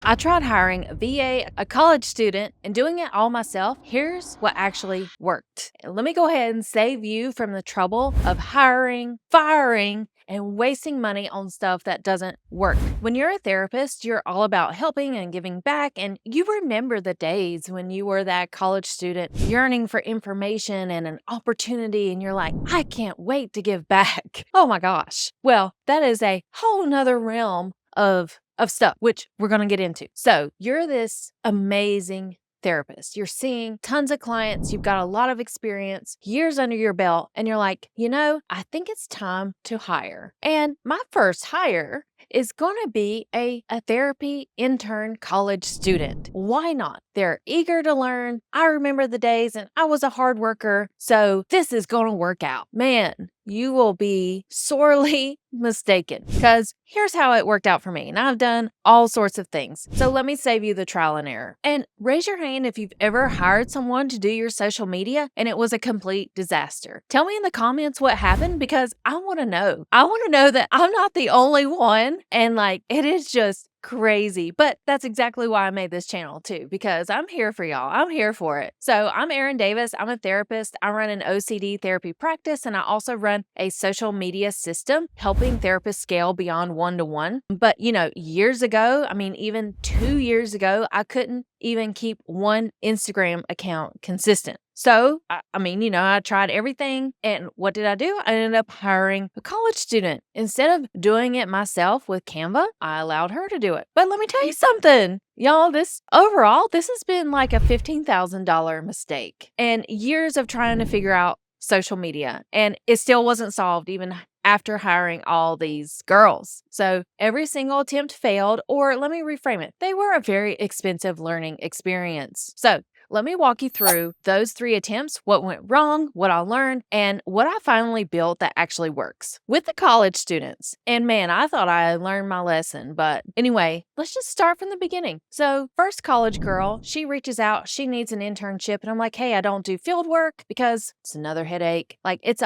I tried hiring a VA, a college student, and doing it all myself. Here's what actually worked. Let me go ahead and save you from the trouble of hiring, firing, and wasting money on stuff that doesn't work. When you're a therapist, you're all about helping and giving back, and you remember the days when you were that college student yearning for information and an opportunity, and you're like, I can't wait to give back. Oh my gosh. Well, that is a whole nother realm of stuff, which we're going to get into. So you're this amazing therapist. You're seeing tons of clients. You've got a lot of experience, years under your belt, and you're like, I think it's time to hire. And my first hire is going to be a therapy intern college student. Why not? They're eager to learn. I remember the days and I was a hard worker. So this is going to work out. Man, you will be sorely mistaken, because here's how it worked out for me. And I've done all sorts of things. So let me save you the trial and error. And raise your hand if you've ever hired someone to do your social media and it was a complete disaster. Tell me in the comments what happened, because I want to know. I want to know that I'm not the only one. And it is just crazy. But that's exactly why I made this channel too, because I'm here for y'all. I'm here for it. So I'm Erin Davis. I'm a therapist. I run an OCD therapy practice, and I also run a social media system helping therapists scale beyond one-to-one. But years ago, even 2 years ago, I couldn't even keep one Instagram account consistent. So, I tried everything. And what did I do? I ended up hiring a college student. Instead of doing it myself with Canva, I allowed her to do it. But let me tell you something. Y'all, this has been like a $15,000 mistake, and years of trying to figure out social media. And it still wasn't solved even after hiring all these girls. So every single attempt failed, or let me reframe it. They were a very expensive learning experience. So let me walk you through those 3 attempts, what went wrong, what I learned, and what I finally built that actually works with the college students. And man, I thought I learned my lesson. But anyway, let's just start from the beginning. So first college girl, she reaches out, she needs an internship. And I'm like, hey, I don't do field work because it's another headache. It's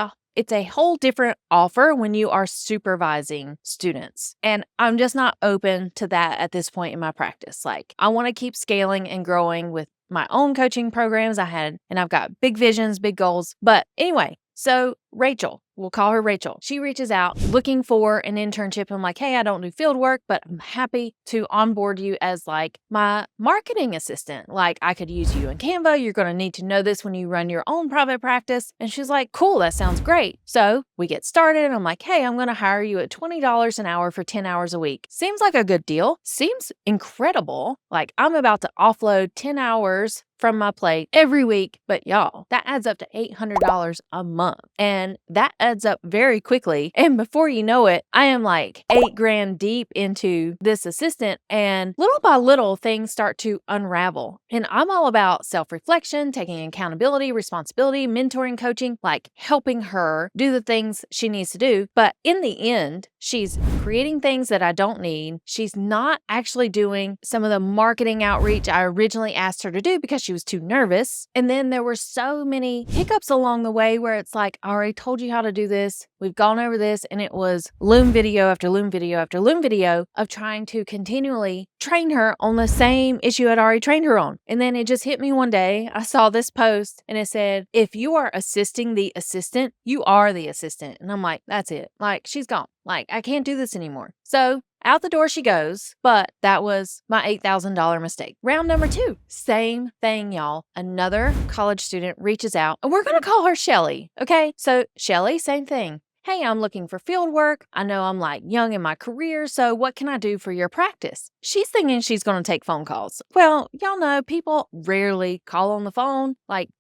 a whole different offer when you are supervising students. And I'm just not open to that at this point in my practice. I want to keep scaling and growing with my own coaching programs and I've got big visions, big goals. But anyway, so Rachel, we'll call her Rachel. She reaches out looking for an internship. I'm like, hey, I don't do field work, but I'm happy to onboard you as my marketing assistant. I could use you in Canva. You're going to need to know this when you run your own private practice. And she's like, cool, that sounds great. So we get started. I'm like, hey, I'm going to hire you at $20 an hour for 10 hours a week. Seems like a good deal. Seems incredible. I'm about to offload 10 hours from my plate every week. But y'all, that adds up to $800 a month. And that adds up very quickly. And before you know it, I am $8,000 deep into this assistant. And little by little, things start to unravel. And I'm all about self-reflection, taking accountability, responsibility, mentoring, coaching, helping her do the things she needs to do. But in the end, she's creating things that I don't need. She's not actually doing some of the marketing outreach I originally asked her to do because she was too nervous. And then there were so many hiccups along the way where it's I already told you how to do this. We've gone over this. And it was loom video after loom video after loom video of trying to continually train her on the same issue I'd already trained her on. And then it just hit me one day. I saw this post and it said, if you are assisting the assistant, you are the assistant. And I'm like, that's it. She's gone. I can't do this anymore. So out the door she goes, but that was my $8,000 mistake. Round number 2, same thing, y'all. Another college student reaches out, and we're going to call her Shelly. Okay. So Shelly, same thing. Hey, I'm looking for field work. I know I'm young in my career, so what can I do for your practice? She's thinking she's going to take phone calls. Well, y'all know people rarely call on the phone.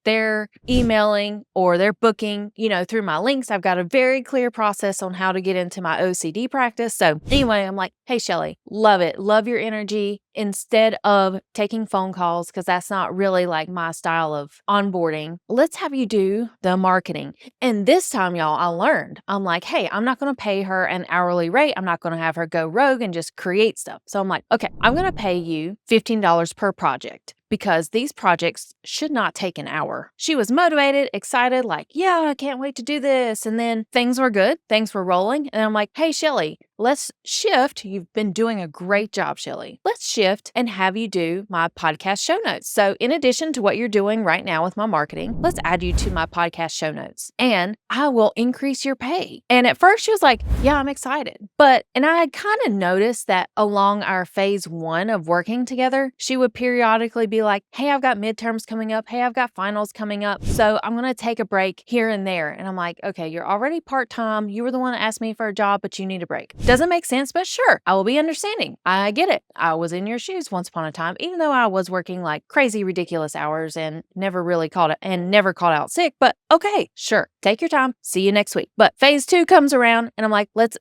They're emailing or they're booking, through my links. I've got a very clear process on how to get into my OCD practice. So anyway, I'm like, hey, Shelly, love it. Love your energy. Instead of taking phone calls, because that's not really my style of onboarding, let's have you do the marketing. And this time, y'all, I learned. I'm like, hey, I'm not going to pay her an hourly rate. I'm not going to have her go rogue and just create stuff. So I'm like, okay, I'm going to pay you $15 per project, because these projects should not take an hour. She was motivated, excited, like, yeah, I can't wait to do this. And then things were good. Things were rolling. And I'm like, hey, Shelly, let's shift. You've been doing a great job, Shelly. Let's shift and have you do my podcast show notes. So in addition to what you're doing right now with my marketing, let's add you to my podcast show notes and I will increase your pay. And at first she was like, yeah, I'm excited. And I had kind of noticed that along our phase 1 of working together, she would periodically be like, hey, I've got midterms coming up. Hey, I've got finals coming up. So I'm going to take a break here and there. And I'm like, okay, you're already part-time. You were the one that asked me for a job, but you need a break. Doesn't make sense, but sure, I will be understanding. I get it. I was in your shoes once upon a time, even though I was working like crazy, ridiculous hours and never really called out sick. But okay, sure, take your time. See you next week. But phase 2 comes around and I'm like, let's,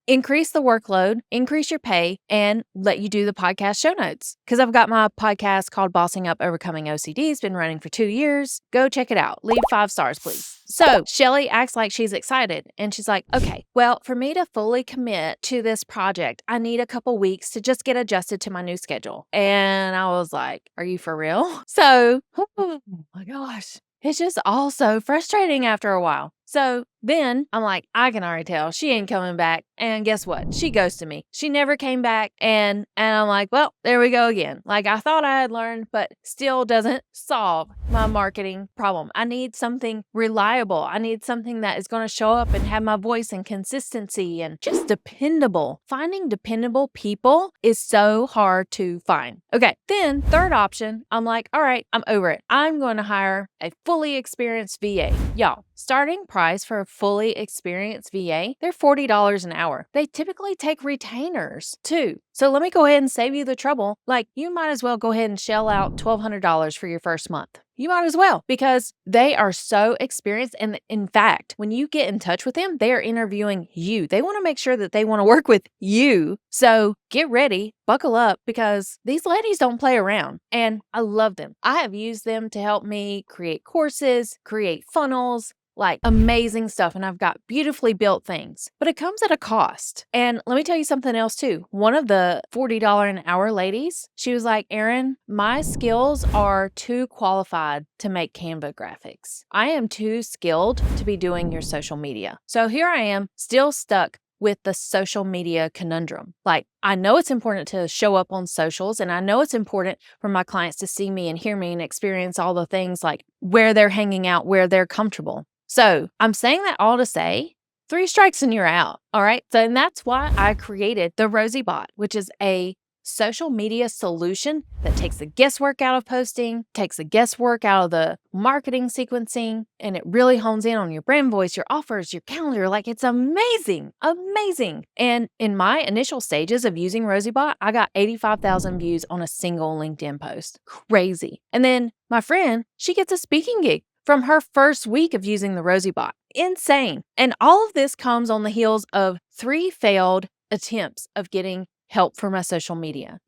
increase the workload, increase your pay, and let you do the podcast show notes. Because I've got my podcast called Bossing Up Overcoming OCD. It's been running for 2 years. Go check it out. Leave 5 stars, please. So Shelly acts like she's excited and she's like, okay, well, for me to fully commit to this project, I need a couple weeks to just get adjusted to my new schedule. And I was like, are you for real? So, oh my gosh, it's just all so frustrating after a while. So then I'm like, I can already tell she ain't coming back. And guess what? She ghosted me. She never came back. And I'm like, well, there we go again. Like I thought I had learned, but still doesn't solve my marketing problem. I need something reliable. I need something that is going to show up and have my voice and consistency and just dependable. Finding dependable people is so hard to find. Okay. Then third option, I'm like, all right, I'm over it. I'm going to hire a fully experienced VA. Y'all, starting price for a fully experienced VA, they're $40 an hour. They typically take retainers too. So let me go ahead and save you the trouble. Like you might as well go ahead and shell out $1,200 for your first month. You might as well because they are so experienced. And in fact, when you get in touch with them, they are interviewing you. They want to make sure that they want to work with you. So get ready, buckle up because these ladies don't play around and I love them. I have used them to help me create courses, create funnels, like amazing stuff. And I've got beautifully built things, but it comes at a cost. And let me tell you something else too. One of the $40 an hour ladies, she was like, Erin, my skills are too qualified to make Canva graphics. I am too skilled to be doing your social media. So here I am still stuck with the social media conundrum. Like, I know it's important to show up on socials and I know it's important for my clients to see me and hear me and experience all the things like where they're hanging out, where they're comfortable. So I'm saying that all to say 3 strikes and you're out. All right. So, and that's why I created the Rosie bot, which is a social media solution that takes the guesswork out of posting, takes the guesswork out of the marketing sequencing, and it really hones in on your brand voice, your offers, your calendar. Like it's amazing, amazing. And in my initial stages of using RosieBot, I got 85,000 views on a single LinkedIn post. Crazy. And then my friend, she gets a speaking gig from her first week of using the RosieBot. Insane. And all of this comes on the heels of 3 failed attempts of getting help for my social media.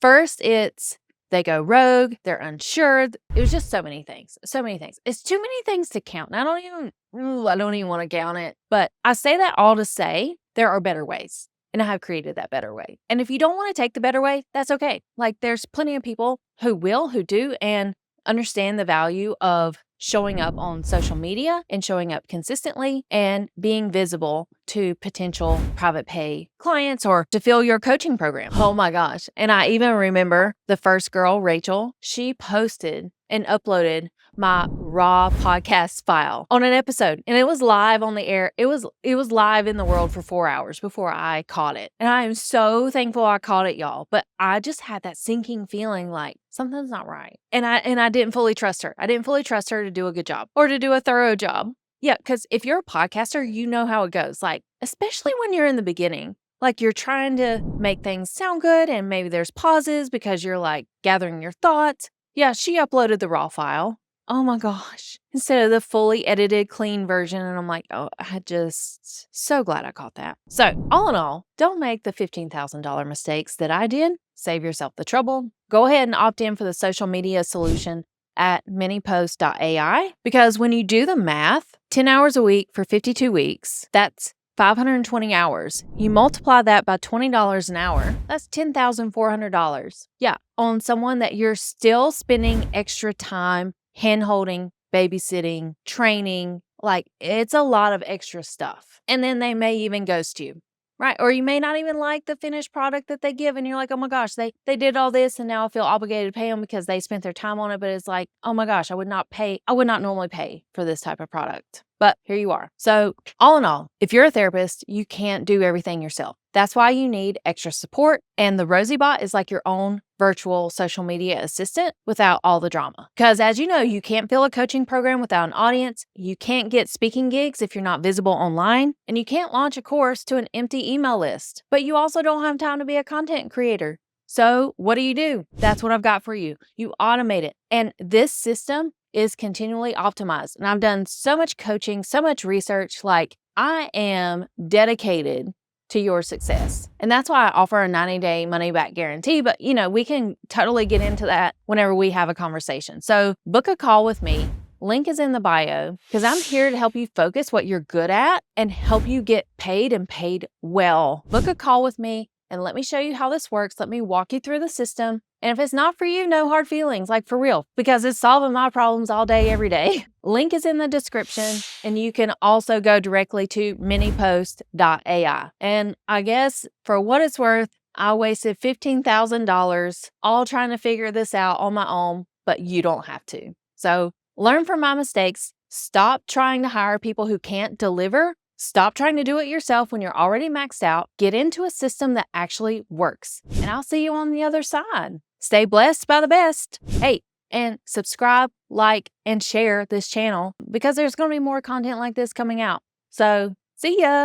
First it's they go rogue, they're unsure. It was just so many things. It's too many things to count. And I don't even want to count it. But I say that all to say there are better ways. And I have created that better way. And if you don't want to take the better way, that's okay. Like there's plenty of people who do, and understand the value of showing up on social media and showing up consistently and being visible to potential private pay clients or to fill your coaching program. Oh my gosh. And I even remember the first girl, Rachel, she posted and uploaded my raw podcast file on an episode and it was live on the air. It was live in the world for 4 hours before I caught it. And I am so thankful I caught it, y'all. But I just had that sinking feeling like something's not right. And I didn't fully trust her. I didn't fully trust her to do a good job or to do a thorough job. Yeah, because if you're a podcaster, you know how it goes. Like, especially when you're in the beginning, like you're trying to make things sound good and maybe there's pauses because you're like gathering your thoughts. Yeah, she uploaded the raw file. Oh my gosh. Instead of the fully edited, clean version. And I'm like, oh, I just so glad I caught that. So all in all, don't make the $15,000 mistakes that I did. Save yourself the trouble. Go ahead and opt in for the social media solution at manyposts.ai because when you do the math, 10 hours a week for 52 weeks, that's 520 hours. You multiply that by $20 an hour, that's $10,400. Yeah, on someone that you're still spending extra time hand-holding, babysitting, training. Like, it's a lot of extra stuff. And then they may even ghost you. Right. Or you may not even like the finished product that they give. And you're like, oh my gosh, they did all this and now I feel obligated to pay them because they spent their time on it. But it's like, oh my gosh, I would not normally pay for this type of product. But here you are. So all in all, if you're a therapist, you can't do everything yourself. That's why you need extra support. And the Rosie bot is like your own virtual social media assistant without all the drama. Because as you know, you can't fill a coaching program without an audience. You can't get speaking gigs if you're not visible online. And you can't launch a course to an empty email list. But you also don't have time to be a content creator. So what do? That's what I've got for you. You automate it. And this system is continually optimized. And I've done so much coaching, so much research. Like, I am dedicated to your success. And that's why I offer a 90-day money-back guarantee. But, we can totally get into that whenever we have a conversation. So book a call with me. Link is in the bio because I'm here to help you focus what you're good at and help you get paid and paid well. Book a call with me and let me show you how this works. Let me walk you through the system. And if it's not for you, no hard feelings, like for real, because it's solving my problems all day, every day. Link is in the description, and you can also go directly to manyposts.ai. And I guess for what it's worth, I wasted $15,000 all trying to figure this out on my own, but you don't have to. So learn from my mistakes. Stop trying to hire people who can't deliver. Stop trying to do it yourself when you're already maxed out. Get into a system that actually works. And I'll see you on the other side. Stay blessed by the best. Hey, and subscribe, like, and share this channel because there's going to be more content like this coming out. So, see ya.